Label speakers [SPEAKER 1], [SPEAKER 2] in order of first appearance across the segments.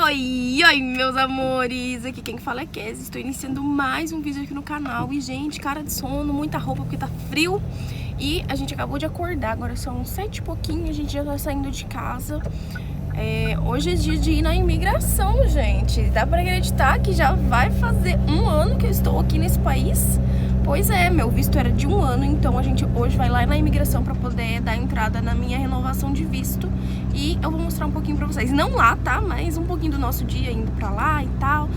[SPEAKER 1] Oi, meus amores! Aqui quem fala é Kes. Estou iniciando mais um vídeo aqui no canal. E, gente, cara de sono, muita roupa porque tá frio. E a gente acabou de acordar, agora são 7 e pouquinho, a gente já tá saindo de casa. Hoje é dia de ir na imigração, gente. Dá pra acreditar que já vai fazer um ano que eu estou aqui nesse país? Pois é, meu visto era de um ano, então a gente hoje vai lá na imigração pra poder dar entrada na minha renovação de visto. E eu vou mostrar um pouquinho pra vocês, não lá, tá? Mas um pouquinho do nosso dia indo pra lá e tal.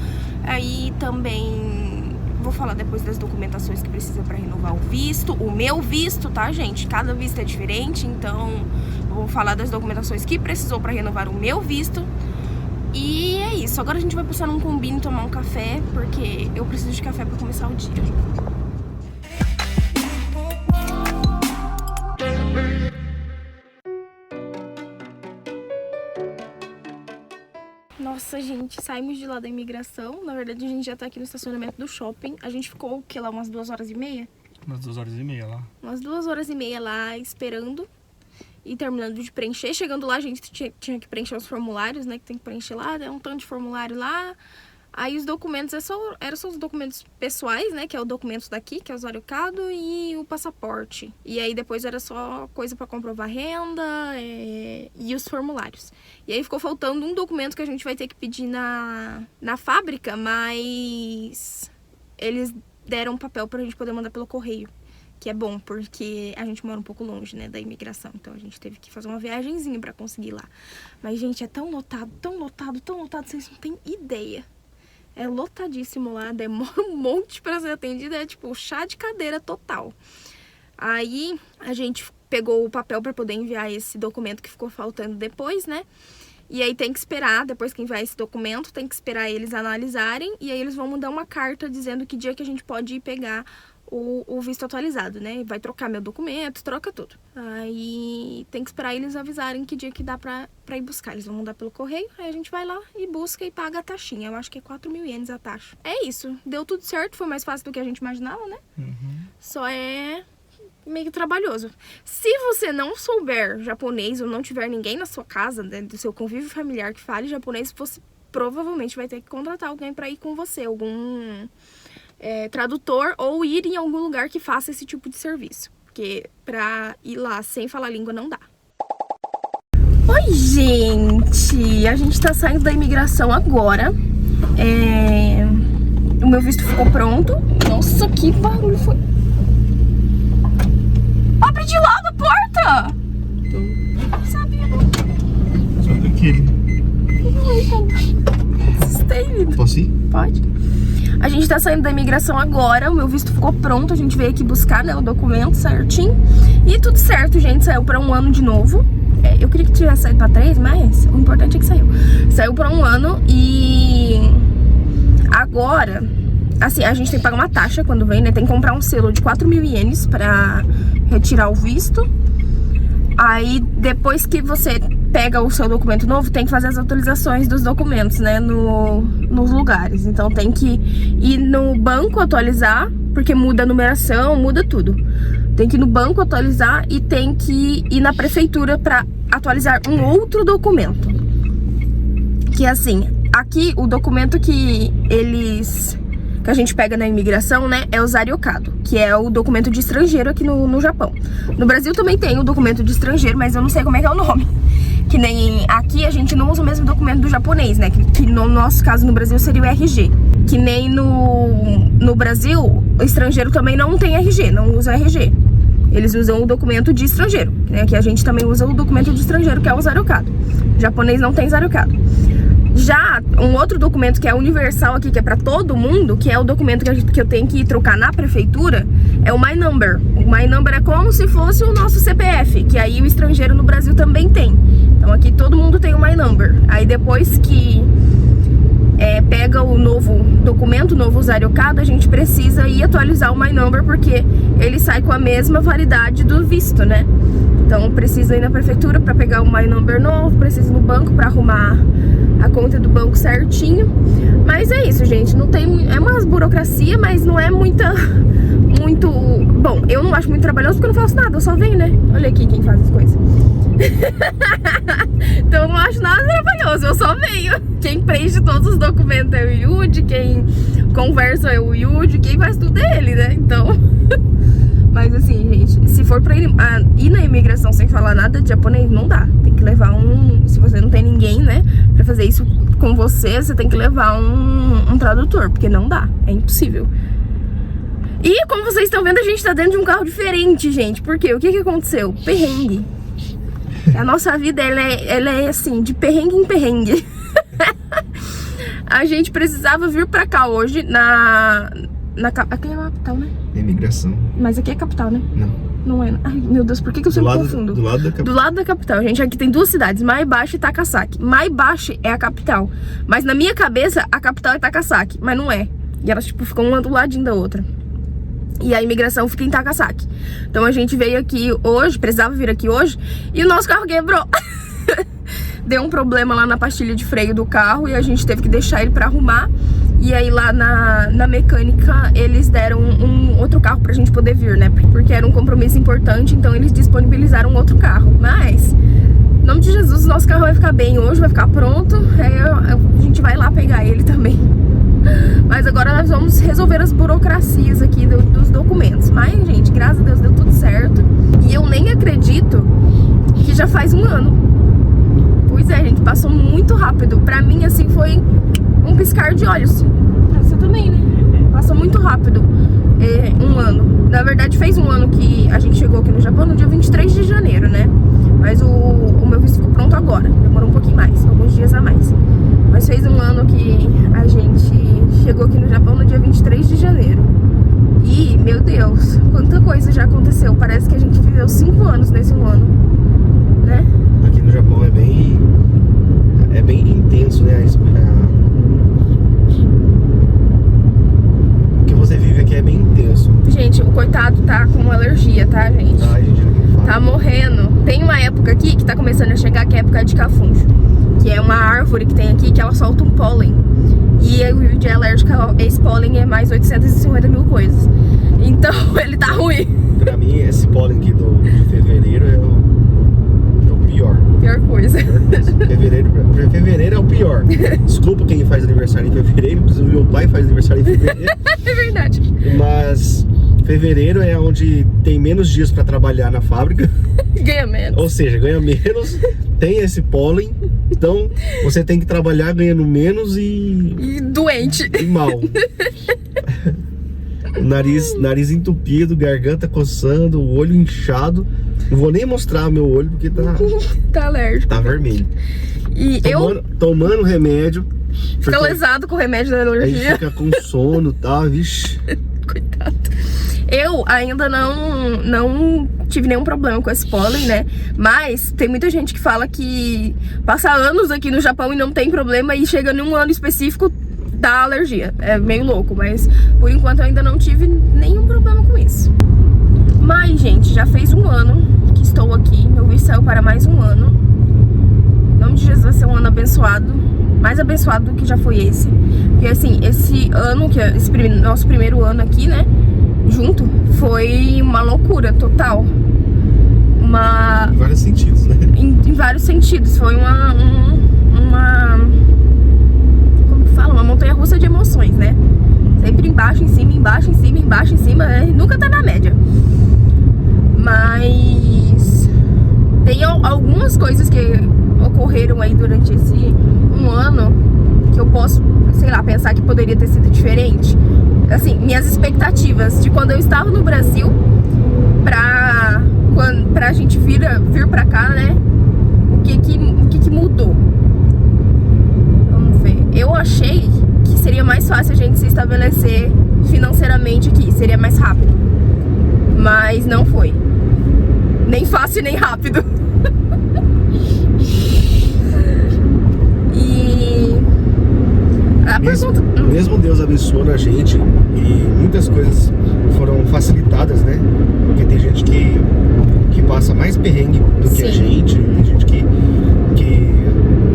[SPEAKER 1] Aí também vou falar depois das documentações que precisa pra renovar o visto. O meu visto, tá, gente? Cada visto é diferente, então vou falar das documentações que precisou pra renovar o meu visto. E é isso, agora a gente vai passar num combine tomar um café, porque eu preciso de café pra começar o dia. Nossa, gente, saímos de lá da imigração. Na verdade, a gente já tá aqui no estacionamento do shopping. A gente ficou, o que lá, umas 2h30?
[SPEAKER 2] Umas 2h30 lá.
[SPEAKER 1] Umas 2h30 lá, esperando e terminando de preencher. Chegando lá, a gente tinha que preencher os formulários, né? Que tem que preencher lá, é um tanto de formulário lá. Aí os documentos, eram só os documentos pessoais, né? Que é o documento daqui, que é o Zarocado, e o passaporte. E aí depois era só coisa pra comprovar renda e os formulários. E aí ficou faltando um documento que a gente vai ter que pedir na fábrica, mas eles deram um papel pra gente poder mandar pelo correio. Que é bom, porque a gente mora um pouco longe, né, da imigração. Então a gente teve que fazer uma viagenzinha pra conseguir ir lá. Mas, gente, é tão lotado, vocês não têm ideia. É lotadíssimo lá, demora um monte pra ser atendido, é tipo chá de cadeira total. Aí a gente pegou o papel pra poder enviar esse documento que ficou faltando depois, né? E aí tem que esperar, depois que enviar esse documento, tem que esperar eles analisarem. E aí eles vão mandar uma carta dizendo que dia que a gente pode ir pegar o visto atualizado, né? Vai trocar meu documento, troca tudo. Aí tem que esperar eles avisarem que dia que dá pra ir buscar. Eles vão mandar pelo correio, aí a gente vai lá e busca e paga a taxinha. Eu acho que é 4.000 ienes a taxa. É isso, deu tudo certo, foi mais fácil do que a gente imaginava, né? Só é meio trabalhoso. Se você não souber japonês ou não tiver ninguém na sua casa, né, do seu convívio familiar que fale japonês, você provavelmente vai ter que contratar alguém pra ir com você, algum tradutor, ou ir em algum lugar que faça esse tipo de serviço, porque pra ir lá sem falar língua não dá. Oi, gente! A gente tá saindo da imigração agora. O meu visto ficou pronto. Nossa, que barulho foi! Abre de lado a porta! Não sabia, não.
[SPEAKER 2] Só daquele.
[SPEAKER 1] Assustei.
[SPEAKER 2] Posso ir?
[SPEAKER 1] Pode. A gente tá saindo da imigração agora, o meu visto ficou pronto, a gente veio aqui buscar, né, o documento certinho. E tudo certo, gente, saiu pra um ano de novo. Eu queria que tivesse saído pra 3, mas o importante é que saiu. Saiu pra um ano e agora, assim, a gente tem que pagar uma taxa quando vem, né, tem que comprar um selo de 4.000 ienes pra retirar o visto. Aí, depois que você pega o seu documento novo, tem que fazer as atualizações dos documentos, né, nos lugares. Então, tem que ir no banco atualizar, porque muda a numeração, muda tudo. Tem que ir no banco atualizar e tem que ir na prefeitura para atualizar um outro documento. Que é assim, aqui o documento que a gente pega na imigração, né, é o Zarocado, que é o documento de estrangeiro aqui no Japão. No Brasil também tem o documento de estrangeiro, mas eu não sei como é que é o nome. Que nem aqui a gente não usa o mesmo documento do japonês, né, que no nosso caso no Brasil seria o RG. Que nem no Brasil, o estrangeiro também não tem RG, não usa RG. Eles usam o documento de estrangeiro, né, que a gente também usa o documento de estrangeiro, que é o Zarocado. O japonês não tem Zarocado. Já um outro documento que é universal aqui, que é pra todo mundo, que é o documento que eu tenho que ir trocar na prefeitura, é o My Number. O My Number é como se fosse o nosso CPF, que aí o estrangeiro no Brasil também tem. Então aqui todo mundo tem o My Number. Aí depois que pega o novo documento, o novo Zarocado, a gente precisa ir atualizar o My Number, porque ele sai com a mesma validade do visto, né? Então precisa ir na prefeitura para pegar o My Number novo, precisa ir no banco para arrumar a conta do banco certinho. Mas é isso, gente, não tem, é uma burocracia, mas não é muito, bom, eu não acho muito trabalhoso porque eu não faço nada, eu só venho, né? Olha aqui quem faz as coisas. Então eu não acho nada trabalhoso, eu só venho. Quem preenche todos os documentos é o Yudi, quem conversa é o Yudi, quem faz tudo é ele, né? Então... Mas assim, gente, se for pra ir na imigração sem falar nada de japonês, não dá. Tem que levar se você não tem ninguém, né, pra fazer isso com você, você tem que levar um tradutor, porque não dá, é impossível. E como vocês estão vendo, a gente tá dentro de um carro diferente, gente. Por quê? O que aconteceu? Perrengue. A nossa vida, ela é assim, de perrengue em perrengue. A gente precisava vir pra cá hoje aqui é a capital, né?
[SPEAKER 3] Imigração.
[SPEAKER 1] Mas aqui é a capital, né?
[SPEAKER 3] Não.
[SPEAKER 1] Não é. Ai, meu Deus, por que eu sempre confundo?
[SPEAKER 3] Do lado da capital.
[SPEAKER 1] Do lado da capital, gente. Aqui tem duas cidades, Maebashi e Takasaki. Maebashi é a capital. Mas na minha cabeça, a capital é Takasaki. Mas não é. E elas, tipo, ficam uma do ladinho da outra. E a imigração fica em Takasaki. Então a gente veio aqui hoje, precisava vir aqui hoje, e o nosso carro quebrou. Deu um problema lá na pastilha de freio do carro e a gente teve que deixar ele pra arrumar. E aí lá na mecânica eles deram um outro carro pra gente poder vir, né? Porque era um compromisso importante, então eles disponibilizaram um outro carro. Mas, em nome de Jesus, o nosso carro vai ficar bem hoje, vai ficar pronto. Aí a gente vai lá pegar ele também. Mas agora nós vamos resolver as burocracias aqui dos documentos. Mas, gente, graças a Deus deu tudo certo. E eu nem acredito que já faz um ano. Pois é, gente, passou muito rápido. Pra mim, assim, foi um piscar de olhos. Pra você também, né? Passou muito rápido. Um ano. Na verdade, fez um ano que a gente chegou aqui no Japão no dia 23 de janeiro, né? Mas o meu visto ficou pronto agora. Demorou um pouquinho mais, alguns dias a mais. Mas fez um ano que a gente chegou aqui no Japão no dia 23 de janeiro. E, meu Deus, quanta coisa já aconteceu. Parece que a gente viveu 5 anos nesse um ano, né?
[SPEAKER 3] Aqui no Japão é bem intenso, né? O que você vive aqui é bem intenso.
[SPEAKER 1] Gente, o coitado tá com alergia, tá, gente?
[SPEAKER 3] Ai, gente, não fala.
[SPEAKER 1] Tá morrendo. Tem uma época aqui que tá começando a chegar, que é a época de cafunjo. Que é uma árvore que tem aqui que ela solta um pólen. E o Yudi é alérgico a esse pólen, é mais 850 mil coisas. Então ele tá ruim.
[SPEAKER 3] Pra mim, esse pólen aqui de fevereiro é o pior.
[SPEAKER 1] Pior coisa.
[SPEAKER 3] Fevereiro é o pior. Desculpa quem faz aniversário em fevereiro, inclusive meu pai faz aniversário em fevereiro.
[SPEAKER 1] É verdade.
[SPEAKER 3] Mas fevereiro é onde tem menos dias pra trabalhar na fábrica.
[SPEAKER 1] Ganha menos.
[SPEAKER 3] Ou seja, ganha menos, tem esse pólen. Então você tem que trabalhar ganhando menos e
[SPEAKER 1] doente.
[SPEAKER 3] E mal. Nariz entupido, garganta coçando, o olho inchado. Não vou nem mostrar meu olho porque
[SPEAKER 1] tá alérgico.
[SPEAKER 3] Tá vermelho.
[SPEAKER 1] E
[SPEAKER 3] tomando remédio.
[SPEAKER 1] Fica lesado com o remédio da alergia.
[SPEAKER 3] Aí fica com sono, tá? Vixe.
[SPEAKER 1] Coitado. Eu ainda não tive nenhum problema com esse pólen, né? Mas tem muita gente que fala que passa anos aqui no Japão e não tem problema, e chega num ano específico dá alergia. É meio louco, mas por enquanto eu ainda não tive nenhum problema com isso. Mas, gente, já fez um ano que estou aqui. Meu visto saiu para mais um ano. Em nome de Jesus, vai ser um ano abençoado. Mais abençoado do que já foi esse. Porque, assim, esse ano, que é nosso primeiro ano aqui, né? Junto, foi uma loucura total. Em
[SPEAKER 3] vários sentidos, né?
[SPEAKER 1] Em vários sentidos. Foi uma como que fala? Uma montanha-russa de emoções, né? Sempre embaixo, em cima, embaixo, em cima, embaixo, em cima. Nunca tá na média. Mas tem algumas coisas que ocorreram aí durante esse um ano que eu posso, sei lá, pensar que poderia ter sido diferente. Assim, minhas expectativas de quando eu estava no Brasil pra gente vir pra cá, né? O que mudou? Vamos ver. Eu achei que seria mais fácil a gente se estabelecer financeiramente aqui, seria mais rápido. Mas não foi. Nem fácil, nem rápido.
[SPEAKER 3] Mesmo Deus abençoando a gente e muitas coisas foram facilitadas, né? Porque tem gente que passa mais perrengue do que a gente, tem gente que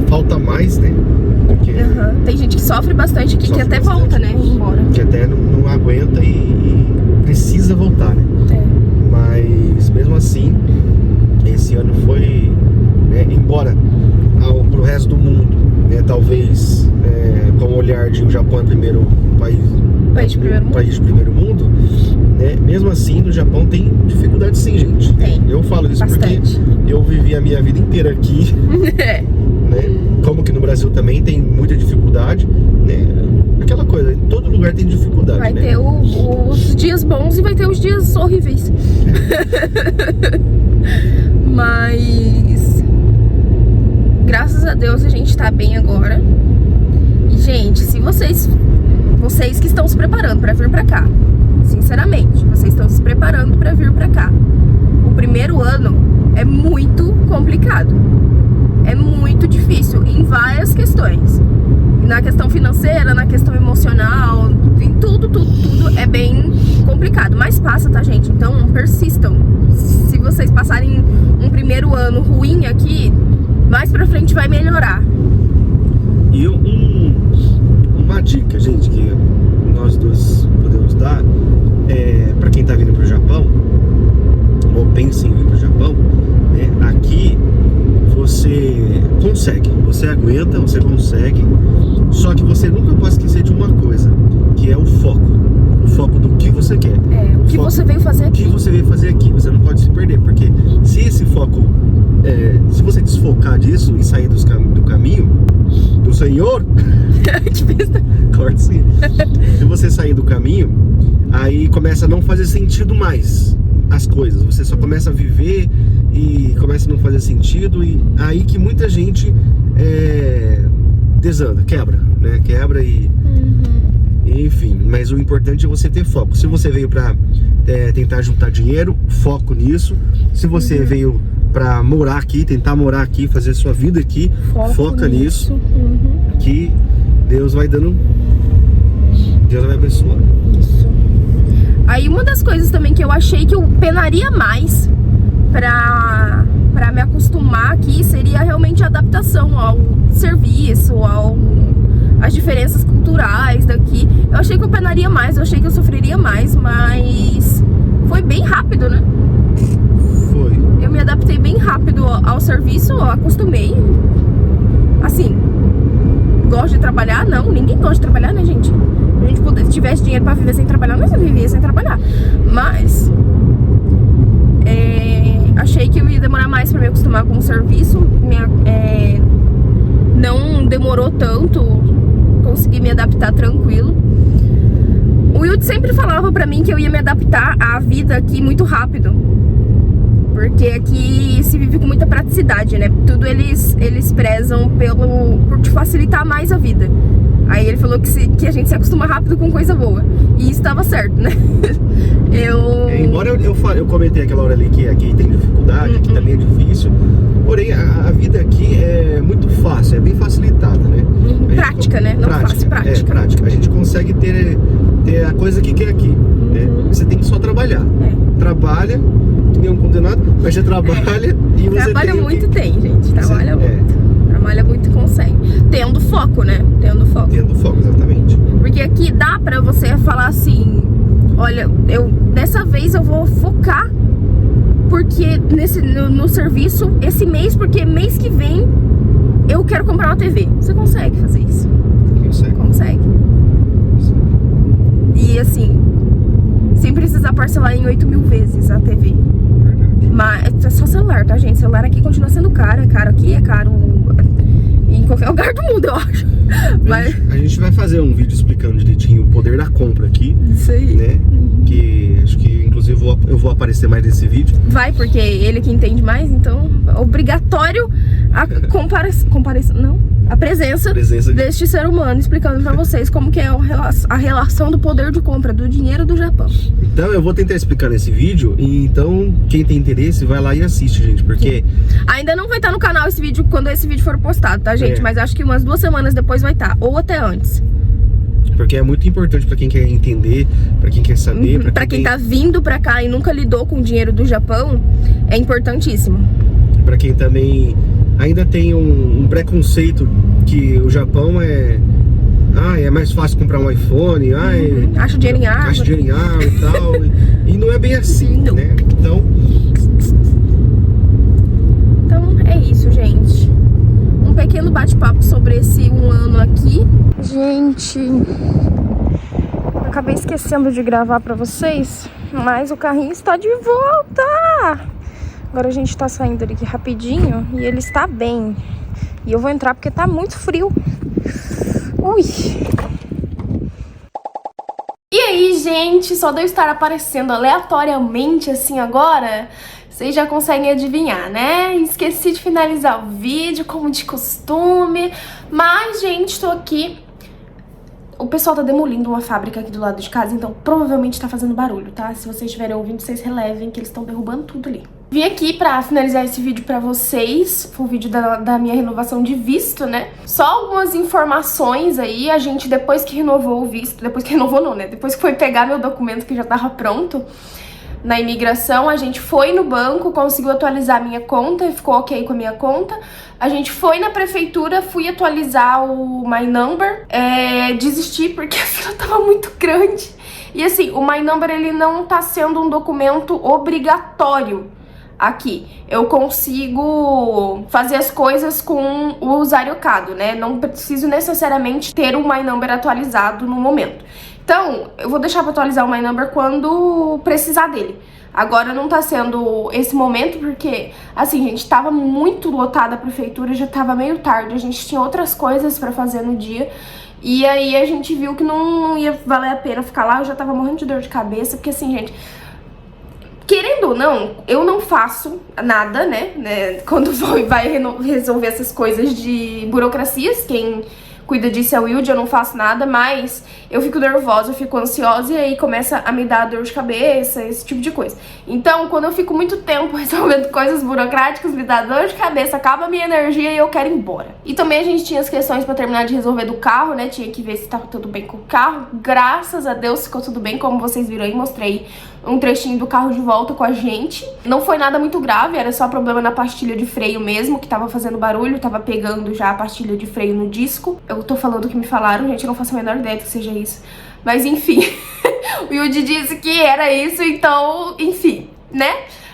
[SPEAKER 3] falta mais, né?
[SPEAKER 1] Tem gente que sofre bastante aqui, que até
[SPEAKER 3] bastante,
[SPEAKER 1] volta, né? Embora.
[SPEAKER 3] Que até não aguenta e precisa voltar, né?
[SPEAKER 1] É.
[SPEAKER 3] Mas mesmo assim, esse ano foi, né, embora pro resto do mundo, né, talvez com o olhar de o Japão é primeiro país de primeiro mundo, né, mesmo assim no Japão tem dificuldade sim, gente.
[SPEAKER 1] Tem.
[SPEAKER 3] Eu falo isso
[SPEAKER 1] Bastante.
[SPEAKER 3] porque eu vivi a minha vida inteira aqui, né, como que no Brasil também tem muita dificuldade, né, aquela coisa, em todo lugar tem dificuldade,
[SPEAKER 1] Vai
[SPEAKER 3] né?
[SPEAKER 1] ter os dias bons e vai ter os dias horríveis. Mas graças a Deus a gente tá bem agora. E, gente, se vocês que estão se preparando pra vir pra cá, sinceramente, vocês estão se preparando pra vir pra cá, o primeiro ano é muito complicado. É muito difícil em várias questões. Na questão financeira, na questão emocional, em tudo é bem complicado. Mas passa, tá, gente? Então persistam. Se vocês passarem um primeiro ano ruim aqui, mais pra frente vai melhorar.
[SPEAKER 3] E uma dica, gente, que nós dois podemos dar pra quem tá vindo pro Japão, ou pensa em vir pro Japão, né? Aqui você consegue, você aguenta, você consegue. Só que você nunca pode esquecer de uma coisa, que é o foco do que você quer.
[SPEAKER 1] O que você veio fazer aqui.
[SPEAKER 3] O que você veio fazer aqui, você não pode se perder, porque se esse foco, se você desfocar disso e sair do caminho do Senhor,
[SPEAKER 1] Que besta.
[SPEAKER 3] corte sim. Se você sair do caminho, aí começa a não fazer sentido mais as coisas, você só começa a viver e começa a não fazer sentido, e aí que muita gente desanda, quebra, né? Quebra e enfim, mas o importante é você ter foco. Se você veio pra tentar juntar dinheiro, foco nisso. Se você veio pra morar aqui, tentar morar aqui, fazer sua vida aqui, foca nisso. Que Deus vai dando, Deus vai abençoando.
[SPEAKER 1] Isso. Aí uma das coisas também que eu achei que eu penaria mais pra me acostumar aqui seria realmente a adaptação ao serviço, às diferenças culturais daqui. Eu achei que eu penaria mais, eu achei que eu sofreria mais, mas foi bem rápido, né?
[SPEAKER 3] Foi.
[SPEAKER 1] Eu me adaptei bem rápido ao serviço, acostumei. Assim, gosto de trabalhar? Não, ninguém gosta de trabalhar, né, gente? Se a gente tivesse dinheiro pra viver sem trabalhar, nós vivia sem trabalhar. Mas achei que eu ia demorar mais pra me acostumar com o serviço. Não demorou tanto, consegui me adaptar tranquilo. O Wilde sempre falava pra mim que eu ia me adaptar à vida aqui muito rápido, porque aqui se vive com muita praticidade, né? Tudo eles prezam por te facilitar mais a vida. Aí ele falou que a gente se acostuma rápido com coisa boa. E isso estava certo, né?
[SPEAKER 3] Embora eu comentei aquela hora ali que aqui tem dificuldade, aqui também é difícil. Porém, a vida aqui é muito fácil, é bem facilitada, né?
[SPEAKER 1] Prática, né? Não fácil, prática.
[SPEAKER 3] Prática. A gente consegue ter a coisa que quer aqui, né? Você tem que só trabalhar. Trabalha, que nem um condenado, mas você trabalha e você
[SPEAKER 1] trabalha muito, gente. Trabalha muito. Trabalha muito e consegue. Tendo foco, né? Tendo foco,
[SPEAKER 3] exatamente.
[SPEAKER 1] Porque aqui dá pra você falar assim: olha, dessa vez eu vou focar porque no serviço esse mês, porque mês que vem eu quero comprar uma TV. Você consegue fazer isso? Consegue. E assim, sem precisar parcelar em 8.000 vezes a TV. Mas é só celular, tá, gente? Celular aqui continua sendo caro. É caro aqui, é caro em qualquer lugar do mundo, eu acho. Mas
[SPEAKER 3] a gente vai fazer um vídeo explicando direitinho o poder da compra aqui. Isso aí. Né? Que acho que inclusive eu vou aparecer mais nesse vídeo.
[SPEAKER 1] Vai, porque ele que entende mais, então é obrigatório a a presença deste ser humano, explicando pra vocês como que é a relação do poder de compra do dinheiro do Japão.
[SPEAKER 3] Então eu vou tentar explicar nesse vídeo, e então quem tem interesse vai lá e assiste, gente, porque
[SPEAKER 1] ainda não vai estar no canal esse vídeo quando esse vídeo for postado, tá, gente? Mas acho que umas 2 semanas depois vai estar, ou até antes.
[SPEAKER 3] Porque é muito importante pra quem quer entender, pra quem quer saber,
[SPEAKER 1] pra quem tá vindo pra cá e nunca lidou com o dinheiro do Japão, é importantíssimo.
[SPEAKER 3] Pra quem também ainda tem um preconceito que o Japão é mais fácil comprar um iPhone,
[SPEAKER 1] acha dinheiro em água.
[SPEAKER 3] Acha dinheiro em água e tal. E não é bem assim, né? Então
[SPEAKER 1] tendo bate-papo sobre esse um ano aqui. Gente, acabei esquecendo de gravar pra vocês, mas o carrinho está de volta. Agora a gente tá saindo daqui rapidinho e ele está bem. E eu vou entrar porque tá muito frio. Ui! E aí, gente, só de eu estar aparecendo aleatoriamente assim agora, vocês já conseguem adivinhar, né? Esqueci de finalizar o vídeo, como de costume. Mas, gente, tô aqui. O pessoal tá demolindo uma fábrica aqui do lado de casa, então provavelmente tá fazendo barulho, tá? Se vocês estiverem ouvindo, vocês relevem que eles estão derrubando tudo ali. Vim aqui pra finalizar esse vídeo pra vocês. Foi o vídeo da minha renovação de visto, né? Só algumas informações aí. A gente, depois que renovou o visto... Depois que renovou não, né? Depois que foi pegar meu documento que já tava pronto na imigração, a gente foi no banco, conseguiu atualizar a minha conta e ficou ok com a minha conta. A gente foi na prefeitura, fui atualizar o My Number, desisti porque a fila tava muito grande. E assim, o My Number, ele não tá sendo um documento obrigatório aqui. Eu consigo fazer as coisas com o usariocado, né? Não preciso necessariamente ter o My Number atualizado no momento. Então, eu vou deixar pra atualizar o My Number quando precisar dele. Agora não tá sendo esse momento porque, assim, gente, tava muito lotada a prefeitura, já tava meio tarde, a gente tinha outras coisas pra fazer no dia. E aí a gente viu que não ia valer a pena ficar lá, eu já tava morrendo de dor de cabeça, porque assim, gente, querendo ou não, eu não faço nada, né, quando vai resolver essas coisas de burocracias, quem cuida disso é o Wilde, eu não faço nada, mas eu fico nervosa, eu fico ansiosa e aí começa a me dar dor de cabeça, esse tipo de coisa. Então, quando eu fico muito tempo resolvendo coisas burocráticas, me dá dor de cabeça, acaba a minha energia e eu quero ir embora. E também a gente tinha as questões pra terminar de resolver do carro, né, tinha que ver se tava tudo bem com o carro. Graças a Deus ficou tudo bem, como vocês viram aí, mostrei um trechinho do carro de volta com a gente. Não foi nada muito grave, era só problema na pastilha de freio mesmo, que tava fazendo barulho, tava pegando já a pastilha de freio no disco. Eu tô falando o que me falaram, gente, eu não faço a menor ideia que seja isso. Mas enfim, o Yudi disse que era isso, então, enfim, né?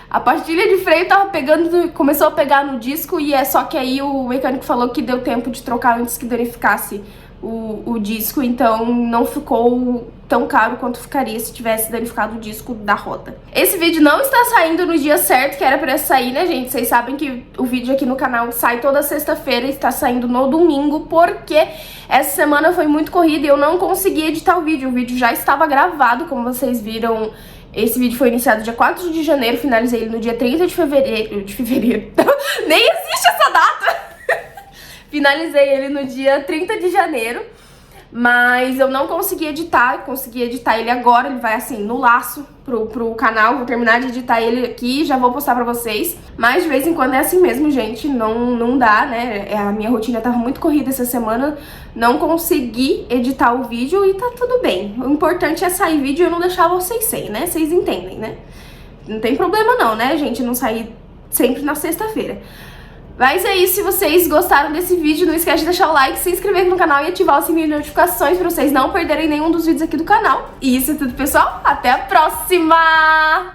[SPEAKER 1] A pastilha de freio tava pegando, começou a pegar no disco e só que aí o mecânico falou que deu tempo de trocar antes que danificasse o disco, então não ficou tão caro quanto ficaria se tivesse danificado o disco da roda. Esse vídeo não está saindo no dia certo, que era pra sair, né, gente? Vocês sabem que o vídeo aqui no canal sai toda sexta-feira e está saindo no domingo, porque essa semana foi muito corrida e eu não consegui editar o vídeo já estava gravado, como vocês viram. Esse vídeo foi iniciado dia 4 de janeiro, finalizei ele no dia 30 de fevereiro. Nem existe essa data! Finalizei ele no dia 30 de janeiro, mas eu não consegui editar ele agora, ele vai assim, no laço pro canal, vou terminar de editar ele aqui, já vou postar pra vocês, mas de vez em quando é assim mesmo, gente, não dá, né, a minha rotina tava muito corrida essa semana, não consegui editar o vídeo e tá tudo bem, o importante é sair vídeo e eu não deixar vocês sem, né, vocês entendem, né, não tem problema não, né, gente, não sair sempre na sexta-feira. Mas é isso, se vocês gostaram desse vídeo, não esquece de deixar o like, se inscrever no canal e ativar o sininho de notificações pra vocês não perderem nenhum dos vídeos aqui do canal. E isso é tudo, pessoal. Até a próxima!